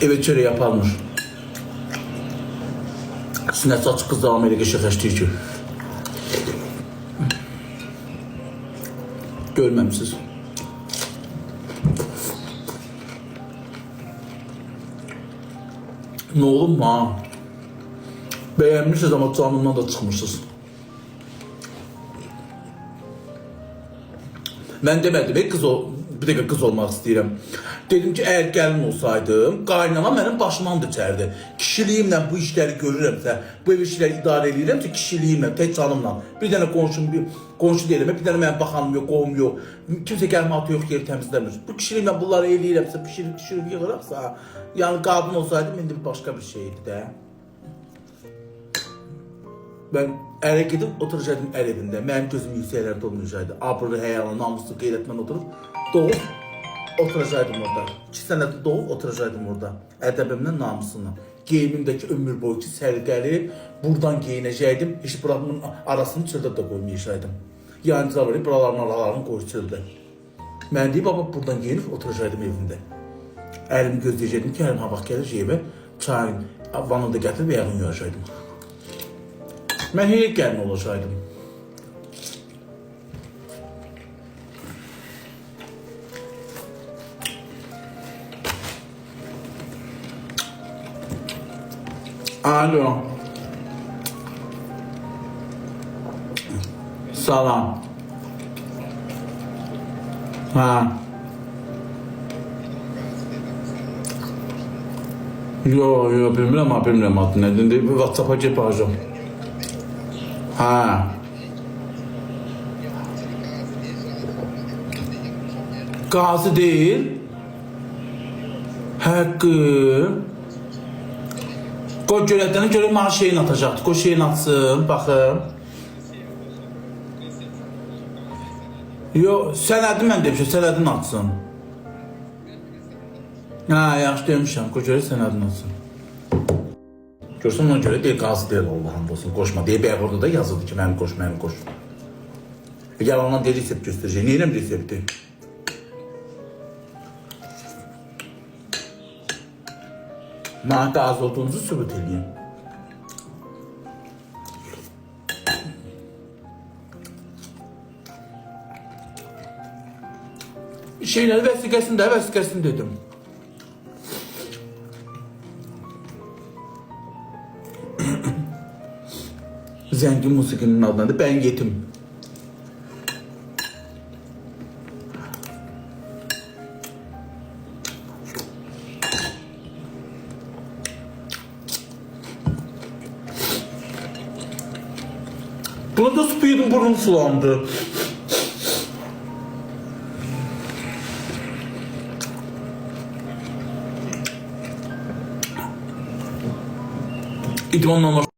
eve çörek yapalmış. Sinəsi açıq qızlarım elə qəşəngləşdiyi ki. Görməmişsiniz. Ne oğlum ha? Beğenmişsiniz ama canımdan da çıkmışsınız. Ben demedim kız bir dakika kız olmak istedim. Dedim ki eğer gelin olsaydım qaynanam benim başımdan içerdi. Kişiliğimle bu işleri görürümsə, bu ev işleri idare edirəmsə kişiliğimle, tek canımla. Bir tane qonşu deyiləm, bir tane mənim baxanım yok, qohum yok. Kimse gəlmə atı yok, yeri təmizləmir. Bu kişiliğimle bunları eləyirəmsə, pişirib yığıramsa, yani qadın olsaydım indi başka bir şeydi de. Ben ərə gidip oturacaktım ər evində. Mənim gözüm yükseklərdə olmayacaqdı. Abırlı, həyalı, namuslu, qeyrətmən oturup doğup oturacaktım orada. 2 sənədə doğup oturacaktım orada. Ədəbimlə, namusumla. Geyimimdəki ömür boyu sərgəli buradan giyinəcəkdim. Heç buranın arasını çöldə də qoymayacaqdım. Yancılar var, buraların aralarını qoyur çöldə. Mən deyib, baba buradan giyinib oturacaktım evimdə. Ərimi gözləyəcəkdim ki, ərim ha vaxt gəlir evə, çayın, vanını da gətirib yağın yuyacaqdım. Ben heyet gelme olasaydım. Alo. Salam. Ha. Yo bilmirəm adı nədir? Bir WhatsApp-a girib baxacağam. Ha. Gazi değil. Hakkı. Koy görevden göre maaş şeyini atacaktı. Koy şeyini atsın. Bakın. Yo senedi mən demişim. Senedini atsın. Ha yaxşı demişim. Koy göre senedini atsın. Görsən ona görə deyil, qazı deyil Allah'ın olsun, qoşma. Deyib orada da yazıldı ki, mənim qoş. Gəl ondan deyil, resept göstərəcək. Neyirəm resepti? Mənə qazı olduğunuzu sübut edeyim. Şeyləri vəsiqəsini dedim. Zengin musikinin adına ben yetim. Buna da speed'in burnum sulandı. İdmanla